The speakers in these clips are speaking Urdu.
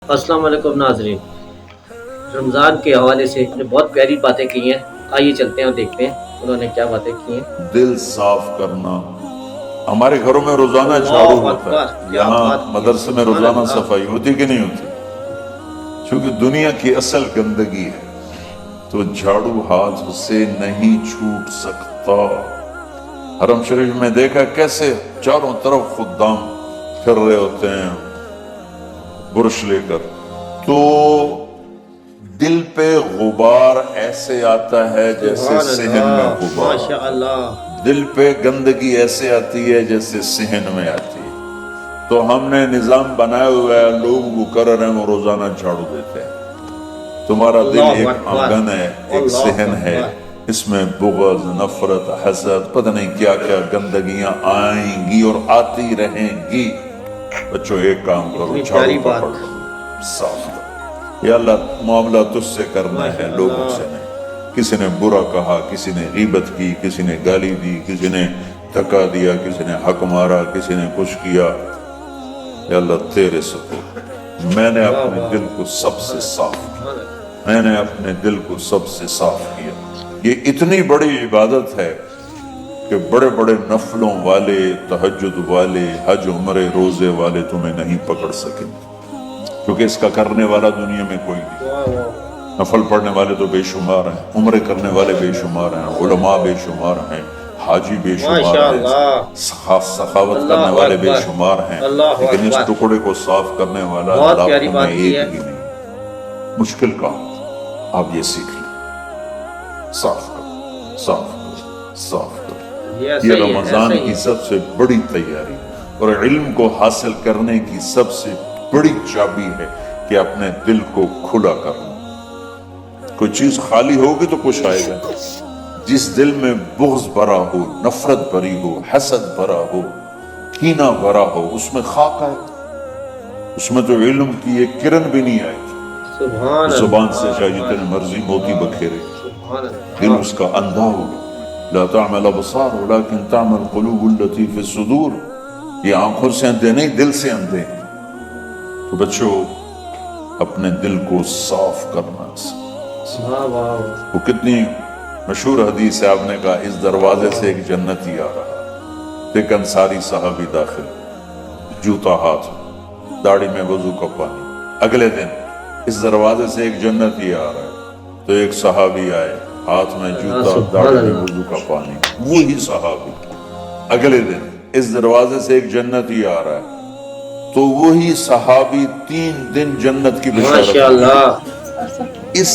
السلام علیکم ناظرین، رمضان کے حوالے سے نے بہت پیاری باتیں کی ہیں۔ آئیے چلتے ہیں اور دیکھتے ہیں انہوں نے کیا باتیں کی ہیں۔ دل صاف کرنا، ہمارے گھروں میں روزانہ جھاڑو اللہ ہوتا اکبر، ہے، کیا یہاں بات کی ہے، مدرسے میں سبحان روزانہ اللہ۔ صفائی ہوتی کہ نہیں ہوتی؟ چونکہ دنیا کی اصل گندگی ہے تو جھاڑو ہاتھ سے نہیں چھوٹ سکتا۔ حرم شریف میں دیکھا کیسے چاروں طرف خدام پھر رہے ہوتے ہیں برش لے کر، تو دل پہ غبار ایسے آتا ہے جیسے سبحان صحن میں اللہ، غبار ماشاء آتا ہے، اللہ۔ دل پہ گندگی ایسے آتی ہے جیسے صحن میں آتی ہے۔ تو ہم نے نظام بنایا ہوا ہے، لوگ مقرر ہیں وہ روزانہ جھاڑو دیتے ہیں۔ تمہارا دل اللہ ایک اکبر، آنگن ہے، ایک اللہ صحن ہے، اکبر۔ اس میں بغض، نفرت، حسد، پتہ نہیں کیا کیا گندگیاں آئیں گی اور آتی رہیں گی۔ بچوں ایک کام کرو، اتنی جھاڑو پیاری بات، پکڑ لو، صاف کرو۔ یا اللہ معاملہ تجھ سے کرنا ہے، ماشاء لوگوں اللہ۔ سے نہیں۔ کسی نے برا کہا، کسی نے غیبت کی، کسی نے گالی دی، کسی نے دھکا دیا، کسی نے حق مارا، کسی نے کچھ کیا، یا اللہ تیرے سپرد میں نے واہ اپنے واہ، دل کو سب سے صاف کیا، سبحان اللہ۔ میں نے اپنے دل کو سب سے صاف کیا۔ یہ اتنی بڑی عبادت ہے کہ بڑے بڑے نفلوں والے، تہجد والے، حج عمرے روزے والے تمہیں نہیں پکڑ سکیں، کیونکہ اس کا کرنے والا دنیا میں کوئی نہیں۔ واہ واہ، نفل پڑھنے والے تو بے شمار ہیں، عمرے کرنے والے بے شمار ہیں، علماء بے شمار ہیں، حاجی بے شمار ماشاء ہیں، اللہ۔ سخاوت کرنے اللہ والے بے اکبر، شمار ہیں، اللہ لیکن اس اکبر۔ ٹکڑے کو صاف کرنے والا بہت پیاری لاکھوں بات میں کی ایک ہے۔ بھی نہیں۔ مشکل کام آپ یہ سیکھ لیں، صاف کرو، صاف کرو، صاف کرو۔ یہ یہ ایسا ہی ہے، رمضان ایسا ہی کی ہے۔ سب سے بڑی تیاری اور علم کو حاصل کرنے کی سب سے بڑی چابی ہے کہ اپنے دل کو کھلا کرنا۔ کوئی چیز خالی ہوگی تو کچھ آئے گا۔ جس دل میں بغض بھرا ہو، نفرت بھری ہو، حسد بھرا ہو، کینہ بھرا ہو، اس میں خاک آئے گا، اس میں تو علم کی ایک کرن بھی نہیں آئے گی۔ سبحان زبان اللہ، سے چاہے جتنے مرضی موتی بکھیرے، سبحان دل اللہ۔ اس کا اندھا ہوگا۔ لا تعمل ابصار ولكن تعمل قلوب التي في الصدور۔ یہ آنکھوں سے اندھے نہیں، دل سے اندھے۔ تو بچوں اپنے دل کو صاف کرنا۔ واہ واہ، وہ کتنی مشہور حدیث ہے، آپ نے کہا اس دروازے سے ایک جنتی آ رہا، ایک انصاری صحابی داخل، جوتا ہاتھ، داڑھی میں وضو کا پانی۔ اگلے دن اس دروازے سے ایک جنتی آ رہا ہے، تو ایک صحابی آئے، ہاتھ میں جوتا، داڑھی میں وضو کا پانی، وہی صحابی۔ اگلے دن اس دروازے سے ایک جنتی آ رہا ہے، تو وہی صحابی 3 دن جنت کی بشارت۔ ماشاء اللہ۔ اس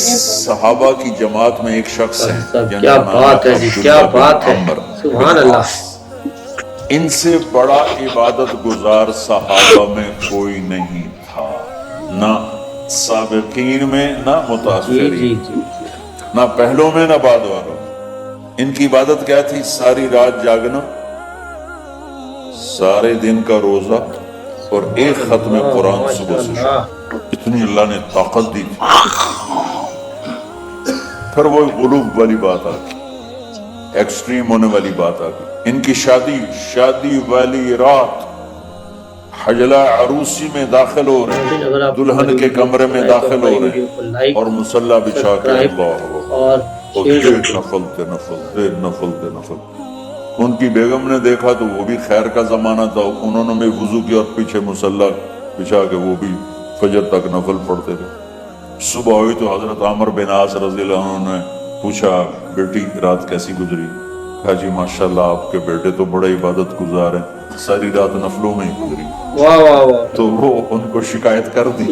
صحابہ کی جماعت میں ایک شخص ہے جن کیا کا نام بات ہے جی، کیا عبداللہ بن بات ہے، عمر سبحان بن اللہ۔ عاص۔ ان سے بڑا عبادت گزار صحابہ میں کوئی نہیں تھا، نہ سابقین میں، نہ جی متاخرین، جی جی، نہ پہلوں میں، نہ بعد والوں میں۔ ان کی عبادت کیا تھی؟ ساری رات جاگنا، سارے دن کا روزہ، اور ایک ختم قرآن صبح سے شام۔ اتنی اللہ نے طاقت دی تھی۔ پھر وہ غلوب والی بات آ گئی، ایکسٹریم ہونے والی بات آ گئی۔ ان کی شادی والی رات حجلہ عروسی میں داخل ہو رہے ہیں، دلہن کے کمرے میں داخل ہو رہے ہیں، اور مصلی بچھا کے اللہ اور دیر نفل تے نفل، دیر نفل تے نفل۔ ان کی بیگم نے دیکھا تو وہ بھی خیر کا زمانہ تھا، انہوں نے بھی وضو کیا اور پیچھے مصلی بچھا کے وہ بھی فجر تک نفل پڑھتے رہے۔ صبح ہوئی تو حضرت عمر بن عاص رضی اللہ عنہ نے پوچھا بیٹی رات کیسی گزری؟ کہا جی ماشاءاللہ آپ کے بیٹے تو بڑے عبادت گزار ہیں، ساری رات نفلوں میں ہی گزری۔ واہ واہ واہ، تو وہ ان کو شکایت کر دی۔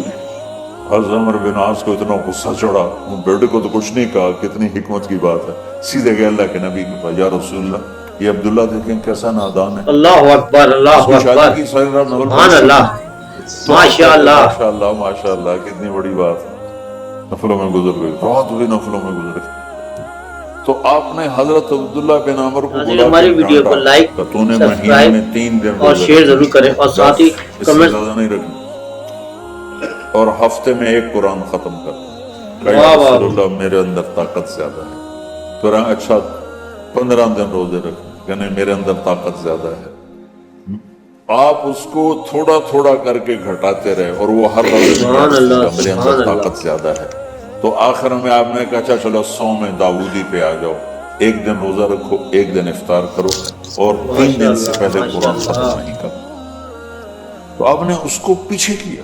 حضرت عمر بن عاص کو اتنا غصہ چڑھا، وہ بیٹے کو تو کچھ نہیں کہا، کتنی حکمت کی بات ہے، سیدھے گئے اللہ کے نبی کے پاس، یا رسول اللہ یہ عبداللہ دیکھیں کیسا نادان ہے، اللہ اکبر، اس اللہ کی شادی اکبر، کی ساری رات نفل سبحان پڑھی۔ اللہ، تو ماشاء اللہ۔ ماشاءاللہ ماشاءاللہ کتنی بڑی بات ہے، نفلوں میں گزر گئی، رات بھی نفلوں میں گزر گئی۔ تو آپ نے حضرت عبداللہ بن عمر کو ناظرین بلا ہماری کے ویڈیو کو ڈانٹا لائک، کہ تو نے مہینے سبسکرائب میں 3 دن اور روزے شیئر رکھنے، ضرور کریں، اور ساتھ ہی بس اس سے کمنٹ۔ زیادہ نہیں رکھنا، اور ہفتے میں 1 قرآن ختم کر۔ کہ یا واہ واہ، رسول اللہ میرے اندر طاقت زیادہ ہے۔ تو اچھا 15 دن روزے رکھنے، کہ نہیں میرے اندر طاقت زیادہ ہے۔ آپ اس کو تھوڑا تھوڑا کر کے گھٹاتے رہے اور وہ ہر روز سبحان اللہ، میرے سبحان اندر اللہ۔ طاقت زیادہ ہے، تو آخر میں آپ نے کہا اچھا چلو 100 میں داؤدی پہ آ جاؤ، ایک دن روزہ رکھو، ایک دن افطار کرو اور 3 دن سے پہلے قرآن ختم نہیں کرو۔ تو آپ نے اس کو پیچھے کیا۔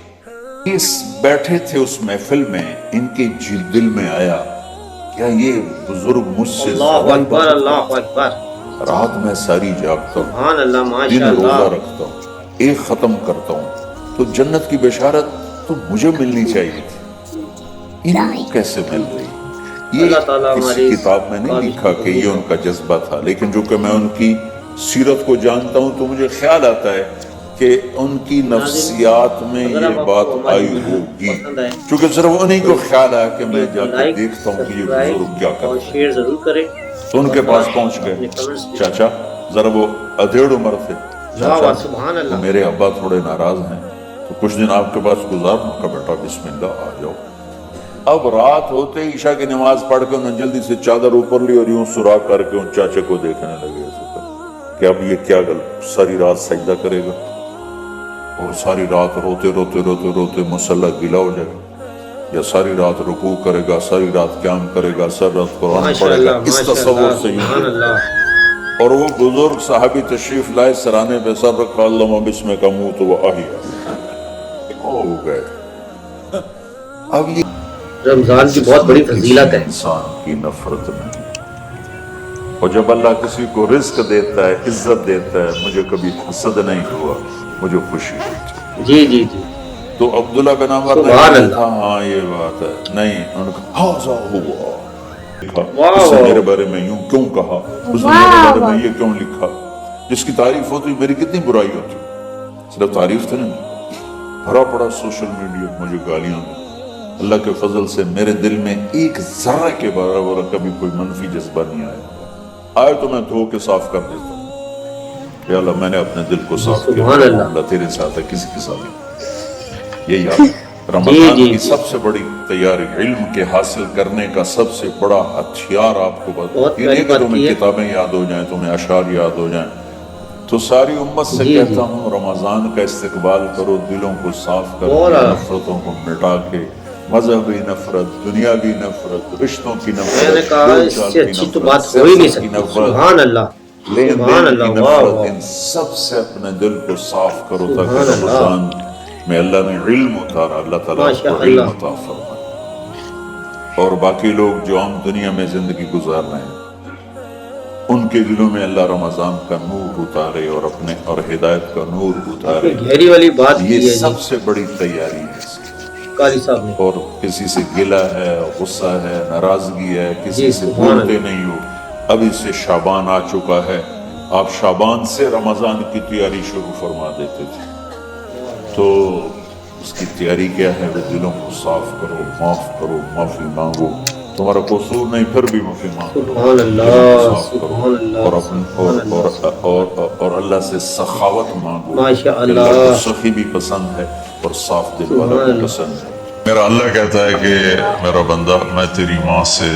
اس بیٹھے تھے اس محفل میں، ان کے دل میں آیا کیا یہ بزرگ مجھ سے اللہ زیادہ اکبر، عبادت اللہ کرتے ہیں؟ اکبر، رات میں ساری جاگتا ہوں، سبحان اللہ، دن ماشاء روزہ اللہ۔ رکھتا ہوں، ایک ختم کرتا ہوں، تو جنت کی بشارت تو مجھے ملنی چاہیے تھی، ان کو کیسے مل رہی؟ یہ اللہ تعالیٰ کسی ہماری کتاب میں نہیں لکھا کہ یہ ان کا جذبہ تھا، لیکن جو کہ میں ان کی سیرت کو جانتا ہوں تو مجھے خیال آتا ہے کہ ان کی نفسیات میں اگر یہ آپ کو بات ہماری آئی ویڈیو ہوگی، پسند آئے چونکہ صرف انہیں کو خیال آیا کہ میں جا کے لائک، دیکھتا ہوں کہ یہ سبسکرائب بزرگ کیا اور کرتے ہیں۔ شیئر ضرور کریں۔ تو ان کے پاس پہنچ اپنے گئے، کمنٹس بھی چاچا ذرا وہ ادھیڑ عمر تھے، واہ چاچا واہ، سبحان تو اللہ۔ میرے ابا تھوڑے ناراض ہیں تو کچھ دن آپ کے پاس گزارنا کا بیٹا، بسم اللہ آ جاؤ۔ اب رات ہوتے عشاء کی نماز پڑھ کے انہوں نے جلدی سے چادر اوپر لی اور یوں سراغ کر کے ان چاچے کو دیکھنے لگے ایسے کر کہ اب یہ کیا ساری رات سجدہ کرے گا، اور ساری رات روتے روتے روتے روتے مصلی گیلا ہو جائے گا، یا ساری رات رکوع کرے گا، ساری رات قیام کرے گا، ساری رات قرآن ماشاء پڑھے گا، اللہ، اس ماشاء تصور اللہ، سے یوں سبحان دیکھتے۔ اللہ۔ اور وہ بزرگ صحابی تشریف لائے، سرانے پہ سر رکھا، اللہم بسم کا منہ تو وہ آہیا ہو گئے۔ اب یہ رمضان کی بہت بڑی فضیلت ہے۔ انسان کی نفرت نہیں، اور جب اللہ کسی کو رزق دیتا ہے، عزت دیتا ہے، مجھے کبھی حسد نہیں ہوا، مجھے خوشی ہوتی۔ جی جی جی، تو عبداللہ بن عمر نے سبحان کہا اللہ۔ تھا ہاں یہ بات ہے، نہیں، انہوں نے کہا ہاذا ہوا، واہ اس نے واہ۔ میرے بارے میں یوں کیوں کہا، اس نے میرے بارے میں یہ کیوں لکھا، جس کی تعریف ہوتی میری کتنی برائی ہوتی، صرف تعریف تو نہیں، بھرا پڑا سوشل میڈیا مجھے گالیاں دیں۔ اللہ کے فضل سے میرے دل میں ایک ذرہ کے برابر کبھی کوئی منفی جذبہ نہیں آیا تو میں دھو کے صاف کر دیتا ہوں، یا اللہ میں نے اپنے دل کو صاف کیا، سبحان اللہ۔ اللہ تیرے ساتھ ہے، کسی کے ساتھ نہیں۔ یہ یاد رمضان جی، کی جی۔ سب سے بڑی تیاری، علم کے حاصل کرنے کا سب سے بڑا ہتھیار آپ کو بہت یہ نہیں پیاری کہ بات تمہیں کی ہے۔ کتابیں یاد ہو جائیں، تمہیں اشعار یاد ہو جائیں، تو ساری امت سے جی، کہتا جی۔ ہوں رمضان کا استقبال کرو، دلوں کو صاف کر اور کے، نفرتوں کو مٹا کے، مذہبی نفرت، دنیاوی نفرت، رشتوں کی نفرت، میں نے کہا بول اس چال سے کی اچھی تو نفرت، بات ہو ہی نہیں سیاست کی سکتی۔ نفرت، سبحان اللہ، لین سبحان دین کی اللہ، واہ نفرت، واہ، ان سب سے اپنے دل کو صاف کرو سبحان تاکہ اللہ۔ رمضان میں اللہ نے علم اتارا، اللہ تعالیٰ آپ ماشاء کو علم اللہ۔ عطا فرمائے۔ اور باقی لوگ جو عام دنیا میں زندگی گزار رہے ہیں ان کے دلوں میں اللہ رمضان کا نور اتارے اور اپنے اور ہدایت کا نور اتارے۔ گہری والی بات کی یہ ہے سب جی سے بڑی تیاری ہے اس کی۔ قاری صاحب نے۔ اور کسی سے گلہ ہے، غصہ ہے، ناراضگی ہے، کسی جی، سے سبحان بولتے اللہ۔ نہیں ہو، ابھی سے شعبان آ چکا ہے، آپ شعبان سے رمضان کی تیاری شروع فرما دیتے تھے، تو اس کی تیاری کیا ہے؟ وہ دلوں کو صاف کرو، معاف کرو، معافی مانگو، تمہارا قصور نہیں پھر بھی معافی مانگو، سبحان اللہ، دلوں کو صاف کرو، سبحان اللہ، اور سبحان اللہ، اور اللہ سے سخاوت مانگو، ماشاء کہ اللہ کو اللہ، سخی بھی پسند ہے اور صاف دل والا سبحان بھی اللہ۔ پسند ہے۔ میرا اللہ کہتا ہے کہ میرا بندہ میں تیری ماں سے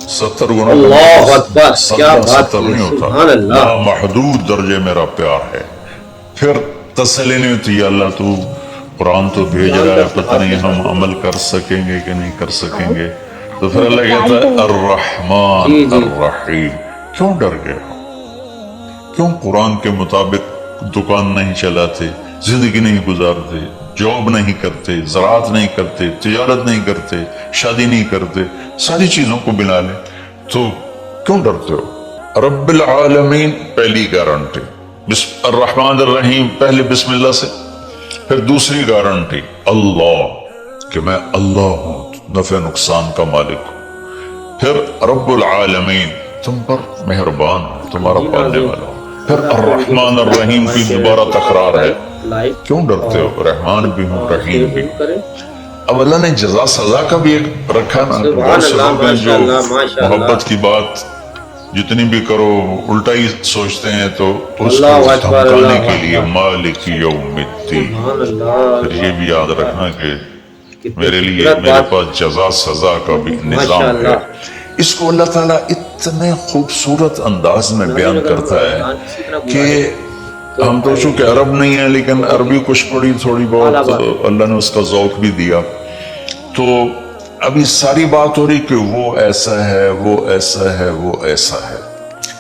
70 گنا اللہ اکبر، کیا بات 70 کی، نہیں ہوتا، سبحان اللہ۔ محدود درجے میرا پیار ہے۔ پھر تسلی نہیں ہوتی، یا اللہ تو قرآن تو بھیج رہا ہے، پتہ نہیں ہم عمل کر سکیں گے کہ نہیں کر سکیں گے، تو پھر اللہ کہتا ہے الرحمن جی، جی۔ الرحیم۔ کیوں ڈر گئے ہو؟ کیوں قرآن کے مطابق دکان نہیں چلاتے، زندگی نہیں گزارتے، جاب نہیں کرتے، زراعت نہیں کرتے، تجارت نہیں کرتے، شادی نہیں کرتے، ساری چیزوں کو ملا لیں تو کیوں ڈرتے ہو؟ رب العالمین پہلی گارنٹی، الرحمن الرحیم پہلے بسم اللہ سے، پھر دوسری گارنٹی اللہ، کہ میں اللہ ہوں، نفع نقصان کا مالک ہوں، پھر رب العالمین تم پر مہربان ہوں، تمہارا پالنے والا ہوں، پھر الرحمن الرحیم کی دوبارہ تکرار ہے۔ کیوں ڈرتے ہو؟ رحمان بھی ہوں، رحیم بھی ہوں۔ اب اللہ نے جزا سزا کا بھی ایک رکھا نا، بہت سے لوگ ہیں جو محبت کی بات جتنی بھی کرو الٹا ہی سوچتے ہیں، تو اس کو دھمکانے کے لیے مالک یوم الدین، پھر یہ بھی یاد رکھنا کہ میرے لیے میرے پاس جزا سزا کا بھی نظام ہے۔ اس کو اللہ تعالیٰ اتنے خوبصورت انداز میں بیان کرتا ہے کہ ہم تو چونکہ عرب نہیں ہیں لیکن عربی کچھ پڑھی تھوڑی بہت، اللہ نے اس کا ذوق بھی دیا. تو ابھی ساری بات ہو رہی کہ وہ ایسا ہے، وہ ایسا ہے، وہ ایسا ہے،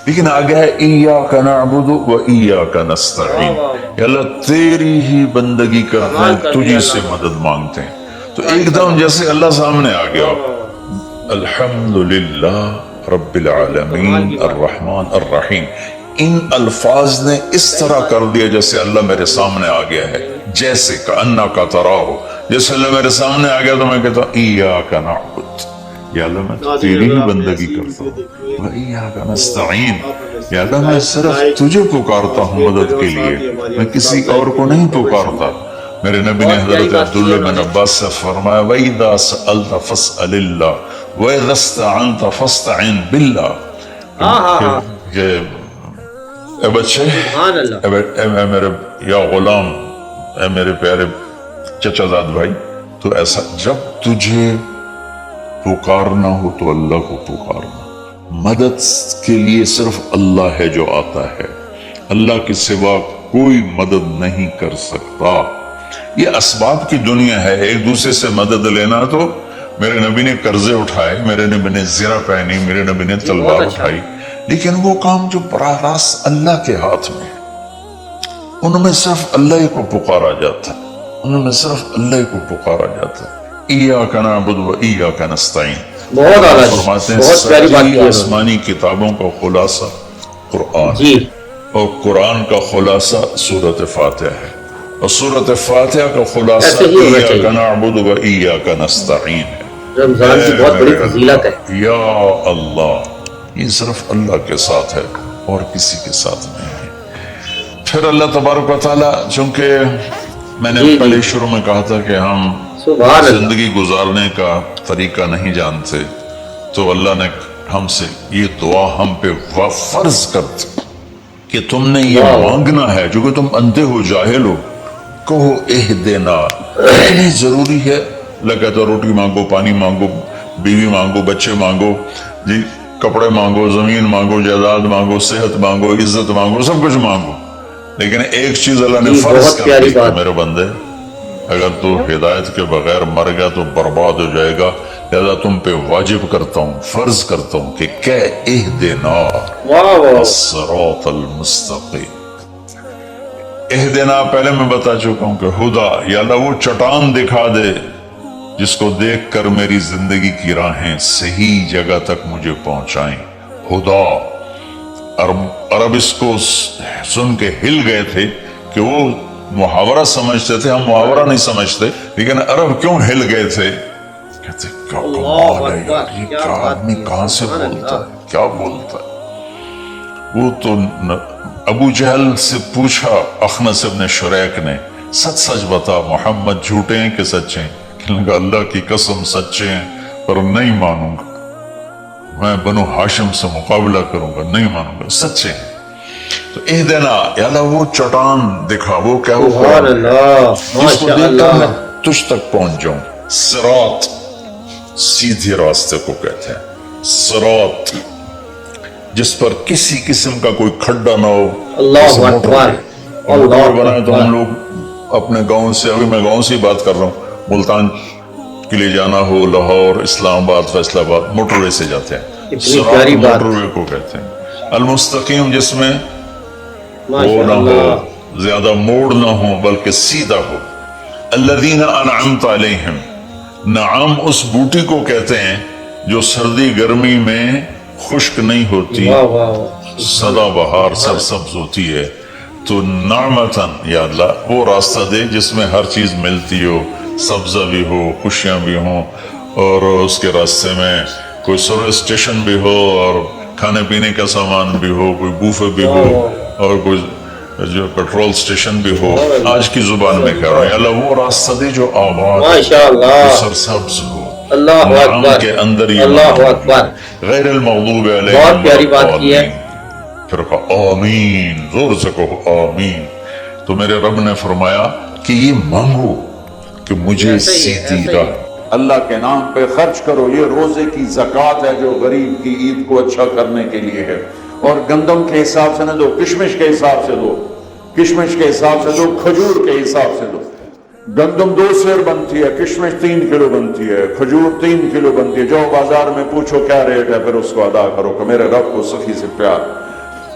لیکن آگے ہے ایاک نعبد و ایاک نستعین. یا اللہ تیری ہی بندگی کرتے ہیں، تجھی سے مدد مانگتے ہیں. تو ایک دم جیسے اللہ سامنے آ گیا، الحمدللہ رب العالمین الرحمن الرحیم. ان الفاظ نے اس طرح کر دیا جیسے اللہ میرے سامنے آ گیا ہے، جیسے کأنک تراہ، جیسے اللہ میرے سامنے آ گیا تو میں کہتا ہوں ایاک نعبد، یا اللہ میں تیری ہی بندگی کرتا ہوں، و ایاک نستعین، یا اللہ میں صرف تجھے پکارتا ہوں مدد کے لیے، میں کسی اور کو نہیں پکارتا. میرے نبی نے حضرت عبداللہ بن عباس سے فرمایا وَإِذَا سَأَلْتَ فَاسْأَلِ اللَّهِ وَإِذَا اسْتَعَنْتَ فَاسْتَعِنْ بِاللَّهِ. کہ اے بچے، اے میرے یا غلام، اے میرے پیارے چچا زاد بھائی، تو ایسا جب تجھے پکارنا ہو تو اللہ کو پکارنا. مدد کے لیے صرف اللہ ہے جو آتا ہے، اللہ کے سوا کوئی مدد نہیں کر سکتا. یہ اسباب کی دنیا ہے، ایک دوسرے سے مدد لینا. تو میرے نبی نے قرضے اٹھائے، میرے نبی نے زرہ پہنی، میرے نبی نے تلوار اٹھائی، لیکن وہ کام جو براہ راست اللہ کے ہاتھ میں ہے، ان میں صرف اللہ کو پکارا جاتا ہے، ان میں صرف اللہ کو پکارا جاتا ہے. ایاک نعبد و ایاک نستعین. بہت اعلیٰ، بہت پیاری بات کی ہے. آسمانی کتابوں کا خلاصہ قرآن جی، اور قرآن کا خلاصہ سورۃ فاتحہ ہے، اور سورۃ فاتحہ کا خلاصہ ایاک نعبد و ایاک نستعین ہے. رمضان کی بہت بڑی فضیلت ہے. یا اللہ، یہ صرف اللہ کے ساتھ ہے اور کسی کے ساتھ نہیں ہے. پھر اللہ تبارک و تعالیٰ، چونکہ میں نے پہلے شروع میں کہا تھا کہ ہم زندگی گزارنے کا طریقہ نہیں جانتے، تو اللہ نے ہم سے یہ دعا ہم پہ فرض کر دی کہ تم نے یہ مانگنا ہے، جو کہ تم اندھے ہو، جاہل ہو. کہو اہدنا. اتنی ضروری ہے. لگا تو روٹی مانگو، پانی مانگو، بیوی مانگو، بچے مانگو، جی کپڑے مانگو، زمین مانگو، جائیداد مانگو، صحت مانگو، عزت مانگو، سب کچھ مانگو. لیکن ایک چیز اللہ نے فرض کر دی کہ میرے بندے، اگر تو ہدایت کے بغیر مر گیا تو برباد ہو جائے گا، لہذا تم پہ واجب کرتا ہوں، فرض کرتا ہوں کہ اہدنا الصراط المستقیم. اہدنا پہلے میں بتا چکا ہوں کہ خدا، یا اللہ وہ چٹان دکھا دے جس کو دیکھ کر میری زندگی کی راہیں صحیح جگہ تک مجھے پہنچائیں. خدا. عرب اس کو سن کے ہل گئے تھے کہ وہ محاورہ سمجھتے تھے، ہم محاورہ نہیں سمجھتے، لیکن عرب کیوں ہل گئے تھے؟ کہتے کیا کمال ہے یار، یہ کیا آدمی کہاں سے بولتا ہے، کیا بولتا ہے. وہ تو ابو جہل سے پوچھا اخنس ابن شریک نے، سچ سچ بتا محمد جھوٹے ہیں کہ سچے ہیں؟ کہنے لگا اللہ کی قسم سچے ہیں، پر نہیں مانوں گا، میں بنو ہاشم سے مقابلہ کروں گا، نہیں مانوں گا، سچے ہیں. تو اہدنا، یا اللہ وہ چٹان دکھا، وہ کیا ہوا جس کو دیکھ کر میں تجھ تک پہنچ جاؤں. صراط، سیدھے راستے کو کہتے ہیں. صراط جس پر کسی قسم کا کوئی کھڈا نہ ہو. اللہ اکبر. موٹر بنائے تو ہم لوگ اپنے گاؤں سے، ابھی میں گاؤں سے ہی بات کر رہا ہوں، ملتان کے لیے جانا ہو، لاہور، اسلام آباد، فیصل آباد، موٹر وے سے جاتے ہیں. صراط موٹر وے کو کہتے ہیں. المستقیم جس میں وہ نہ ہو، زیادہ موڑ نہ ہو بلکہ سیدھا ہو. الذین انعمت علیہم، نعام اس بوٹی کو کہتے ہیں جو سردی گرمی میں خشک نہیں ہوتی، سدا بہار سرسبز ہوتی ہے. تو نعمتاً، یا اللہ وہ راستہ دے جس میں ہر چیز ملتی ہو، سبزہ بھی ہو، خوشیاں بھی ہوں، اور اس کے راستے میں کوئی سروس اسٹیشن بھی ہو، اور کھانے پینے کا سامان بھی ہو، کوئی بوفے بھی ہو، اور کوئی جو پیٹرول اسٹیشن بھی ہو. آج کی زبان میں کہہ رہا ہوں، یا اللہ وہ راستہ دے جو آباد، جو سرسبز ہو، نعام کے اندر یہ غیر المغضوب علیہم. بہت پیاری بات کی ہے. پھر کہا آمین، زور سے کہو آمین. تو میرے رب نے فرمایا کہ یہ مانگو کہ مجھے سیدھی راہ. اللہ کے نام پہ خرچ کرو، یہ روزے کی زکوٰۃ ہے جو غریب کی عید کو اچھا کرنے کے لیے ہے. اور گندم کے حساب سے نہ دو، کشمش کے حساب سے دو. کشمش کے حساب سے دو، کھجور کے حساب سے دو. گندم 2 سیر بنتی ہے، کشمش 3 کلو بنتی ہے، کھجور 3 کلو بنتی ہے. جاؤ بازار میں پوچھو کیا ریٹ ہے، پھر اس کو ادا کرو کہ میرے رب کو سخی سے پیار.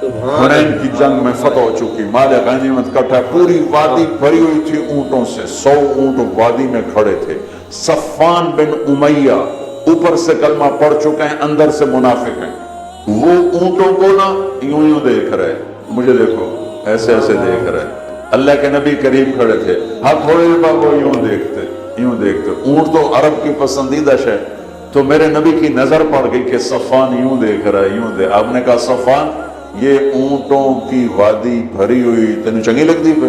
حنین کی جنگ میں فتح ہو چکی، مال غنیمت کٹا، پوری وادی بھری ہوئی تھی اونٹوں سے. 100 اونٹ وادی میں کھڑے تھے. صفان بن امیہ اوپر سے کلمہ پڑھ چکے ہیں، اندر سے منافق ہیں. وہ اونٹوں کو نا یوں یوں دیکھ رہے، مجھے دیکھو ایسے ایسے دیکھ رہے. اللہ کے نبی قریب کھڑے تھے، ہاں تھوڑے دیر بعد وہ یوں دیکھتے. اونٹ تو عرب کی پسندیدہ شے. تو میرے نبی کی نظر پڑ گئی کہ صفان یوں دیکھ رہا ہے، یوں دیکھ. آپ نے کہا صفان یہ اونٹوں کی وادی بھری ہوئی تینوں چنگی لگتی پہ؟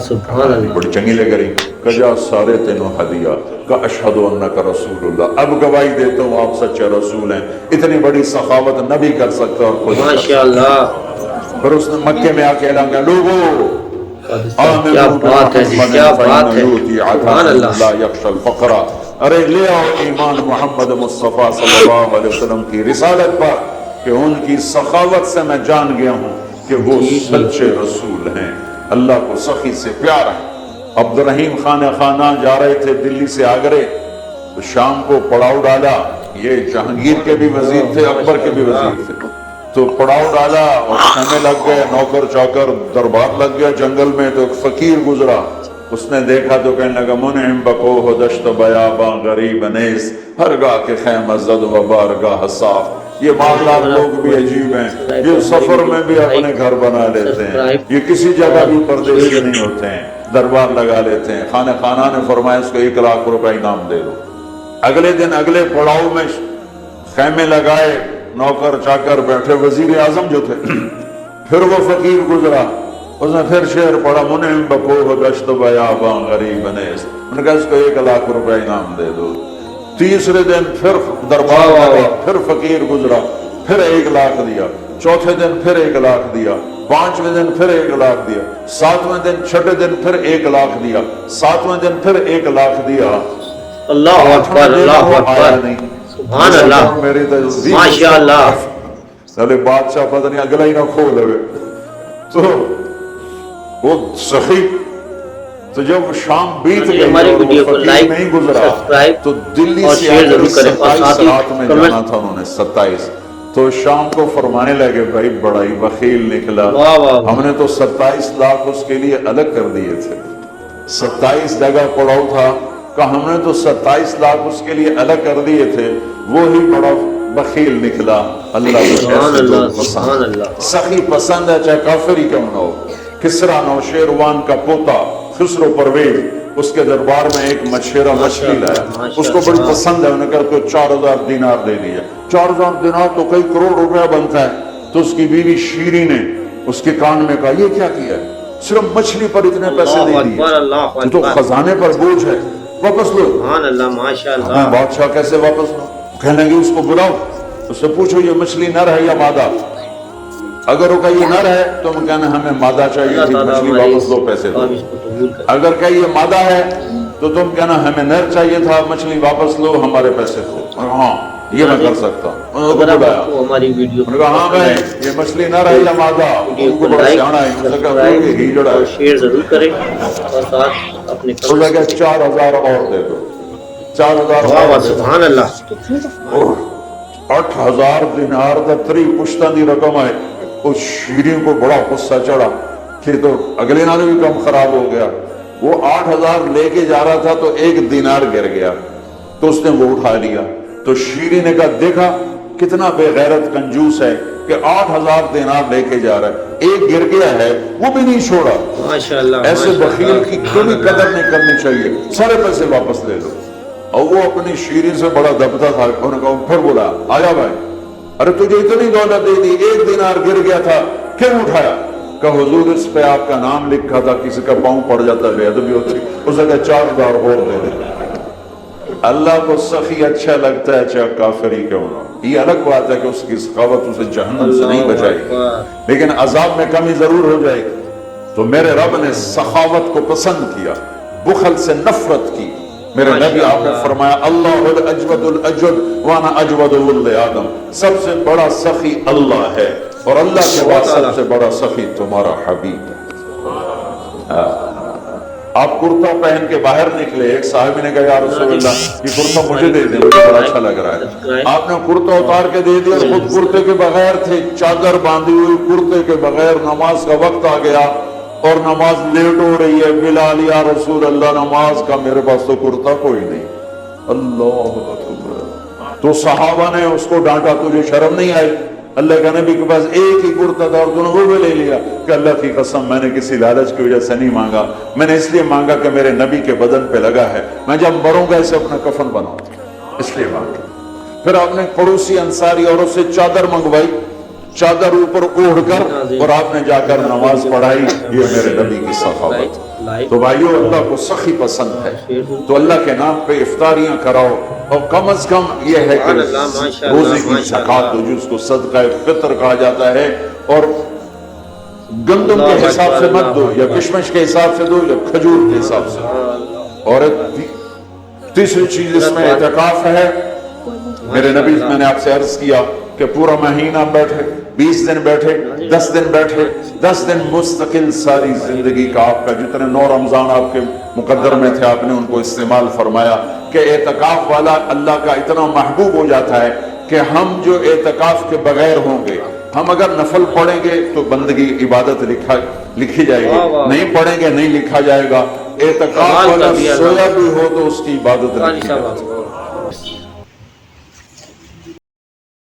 سبحان اللہ. بڑی چنگی لگ رہی. کجا سارے تینوں ہدیہ کا اشہد انک رسول اللہ. اب گواہی دیتا ہوں آپ سچے رسول ہیں. اتنی بڑی سخاوت نبی کر سکتا اور کوئی. ماشاءاللہ. پھر اس نے مکے میں آ کے اعلان کیا، لوگوں کیا بات ہے جی، کیا بات ہے. سبحان اللہ. لا یخشى الفقر. ارے لے آؤ ایمان محمد مصطفیٰ صلی اللہ علیہ وسلم کی رسالت پر کہ ان کی سخاوت سے میں جان گیا ہوں کہ وہ سچے رسول ہیں، اللہ کو سخی سے پیار ہے. عبد الرحیم خانان جا رہے تھے دلی سے آگرے، تو شام کو پڑاؤ ڈالا. یہ جہانگیر کے بھی وزیر تھے، اکبر کے بھی وزیر تھے. تو پڑاؤ ڈالا اور خیمے لگ گئے، نوکر چاکر دربار لگ گیا جنگل میں. تو ایک فقیر گزرا، اس نے دیکھا تو کہنے لگا، منعم بکوہ دشت بیاباں غریب نیس، ہر گاہ کے خیمہ زد و بارگاہ صاف. یہ مالدار لوگ بھی عجیب ہیں، یہ سفر میں بھی اپنے گھر بنا لیتے ہیں، یہ کسی جگہ بھی پردیسی نہیں ہوتے ہیں، دربار لگا لیتے ہیں. خانہ نے فرمایا اس کو 1 لاکھ روپے انعام دے دو. اگلے دن اگلے پڑاؤ میں خیمے لگائے، نوکر چاکر بیٹھے، وزیر اعظم جو تھے. پھر وہ فقیر گزرا، اس نے پھر شعر پڑھا، منعم بکوہ دشت بیاباں غریب نیس. میں نے کہا اس کو 1 لاکھ روپے انعام دے دو. تیسرے دن پھر دربار لگا، پھر فقیر گزرا، پھر 1 لاکھ دیا. چوتھے دن پھر 1 لاکھ دیا. 5ویں دن پھر 1 لاکھ دیا. 7ویں دن، 6ٹھے دن پھر 1 لاکھ دیا. 7ویں دن پھر 1 لاکھ دیا. اللہ اکبر، اللہ اکبر. سبحان اللہ. ماشاءاللہ. سالے بادشاہ پتہ نہیں اگلا ہی نہ کھول لے. تو وہ سخی. تو جب شام بیت گئی ہماری اور ویڈیو کو فقیر لائک، نہیں گزرا، سبسکرائب تو دلی اور سے شیئر ضرور کریں. 27 رات میں جانا تھا انہوں نے، 27. تو شام کو فرمانے لگے، بھائی بڑا ہی بخیل نکلا، ہم نے تو 27 لاکھ اس کے لیے الگ کر دیے تھے. 27 جگہ پڑاؤ تھا کہ ہم نے تو 27 لاکھ اس کے لیے الگ کر دیے تھے، وہی بڑا بخیل نکلا. اللہ سبحان اللہ. سخی پسند ہے چاہے کافر ہی کیوں نہ ہو. کسرا نوشیروان کا پوتا خسرو پرویز، اس کے دربار میں ایک مچھیرا مچھلی لایا، اس کو بڑی پسند ہے. انہوں نے کہا تو 4000 دینار دے دیا. 4000 دینار تو کئی کروڑ روپیہ بنتا ہے. تو اس کی بیوی شیری نے اس کے کان میں کہا، یہ کیا کیا ہے؟ صرف مچھلی پر اتنے پیسے دے دیے، تو خزانے پر بوجھ ہے، واپس لو. سبحان اللہ. ماشاءاللہ. بادشاہ کیسے واپس لو؟ کہنے لگے اس کو بلاؤ، اس سے پوچھو یہ مچھلی نر ہے یا مادہ. اگر وہ کہا یہ نر ہے تو ہم کہنا ہمیں مادہ چاہیے تھی، مچھلی واپس دو، پیسے دو. اگر کہ یہ مادہ ہے تو تم کہنا ہمیں نر چاہیے تھا، مچھلی واپس لو، ہمارے پیسے دو. ہاں یہ میں کر سکتا ہوں. ہماری ویڈیو کہا ہاں بھائی یہ مچھلی نر ہے یا مادہ. ان کو بڑا سیاح ہے، ان سے کہا یہ ہیجڑا ہے. شیئر ضرور کریں اور ساتھ اپنے تو لگا 4000 اور دے دو. 4000. سبحان اللہ. 8000 دینار دا 3 پشتہ دی رقم ہے. اس شیریں کو بڑا غصہ چڑھا کہ تو اگلے نالے بھی کم خراب ہو گیا. وہ 8000 لے کے جا رہا تھا تو 1 دینار گر گیا، تو اس نے وہ اٹھا لیا. تو شیری نے کہا دیکھا کتنا بے غیرت کنجوس ہے کہ 8000 دینار لے کے جا رہا ہے، 1 گر گیا ہے وہ بھی نہیں چھوڑا. ماشاءاللہ. ایسے بخیل کی کبھی قدر نہیں کرنی چاہیے، سارے پیسے واپس لے لو. اور وہ اپنی شیریں سے بڑا دبتا تھا. انہوں نے کہا پھر بولا آجا بھائی، ارے تجھے اتنی دولت دے دی، 1 دینار گر گیا تھا، کیوں اٹھایا؟ کہ حضور اس پہ آپ کا نام لکھا تھا، کسی کا پاؤں پڑ جاتا بے ادبی ہوتی. اس نے کہا 4000 اور دے دے. اللہ کو سخی اچھا لگتا ہے چاہے کافر ہی کیوں نہ. یہ الگ بات ہے کہ اس کی سخاوت اسے جہنم سے نہیں بچائے گی، لیکن عذاب میں کمی ضرور ہو جائے گی. تو میرے رب نے سخاوت کو پسند کیا، بخل سے نفرت کی. میرے نبی آپ نے فرمایا اللہ الاجود الاجود وانا اجود ولد آدم. سب سے بڑا سخی اللہ ہے اور اللہ کے بعد سب سے بڑا سخی تمہارا حبیب ہے. آپ کرتا پہن کے باہر نکلے, ایک صاحب نے کہا یا رسول اللہ یہ کرتا مجھے دے دیں, مجھے بڑا اچھا لگ رہا ہے. آپ نے کرتا اتار کے دے دیا, خود کرتے کے بغیر تھے, چادر باندھی ہوئی کرتے کے بغیر. نماز کا وقت آ گیا اور نماز لیٹ ہو رہی ہے. بلال یا رسول اللہ نماز کا میرے پاس تو کرتا کوئی نہیں. اللہ اکبر. تو صحابہ نے اس کو ڈانٹا, تجھے شرم نہیں آئی؟ اللہ کے نبی کے پاس ایک ہی کرتا تھا اور تو نے وہ بھی لے لیا. کہ اللہ کی قسم میں نے کسی لالچ کی وجہ سے نہیں مانگا, میں نے اس لیے مانگا کہ میرے نبی کے بدن پہ لگا ہے, میں جب مروں گا اسے اپنا کفن بناؤں, اس لیے مانگا. پھر آپ نے پڑوسی انصاری عورت سے چادر منگوائی, چادر اوپر اوڑھ کر, اور آپ نے جا کر نماز پڑھائی. یہ میرے نبی کی سخاوت. تو بھائیو اللہ کو سخی پسند ہے, تو اللہ کے نام پہ افطاریاں کراؤ, اور کم از کم یہ ہے کہ روزے کی زکات دو جس کو صدقہ فطر کہا جاتا ہے, اور گندم کے حساب سے مت دو, یا کشمش کے حساب سے دو, یا کھجور کے حساب سے. اور تیسری چیز اس میں اعتکاف ہے. میرے نبی, میں نے آپ سے عرض کیا کہ پورا مہینہ بیٹھے, 20 دن بیٹھے, 10 دن بیٹھے, 10 دن مستقل ساری زندگی کا آپ کا جتنے 9 رمضان آپ کے مقدر میں تھے آپ نے ان کو استعمال فرمایا. کہ اعتکاف والا اللہ کا اتنا محبوب ہو جاتا ہے کہ ہم جو اعتکاف کے بغیر ہوں گے, ہم اگر نفل پڑھیں گے تو بندگی عبادت لکھی جائے گی, نہیں پڑھیں گے نہیں لکھا جائے گا. اعتکاف والا سویا بھی ہو تو اس کی عبادت لکھی جائے گی.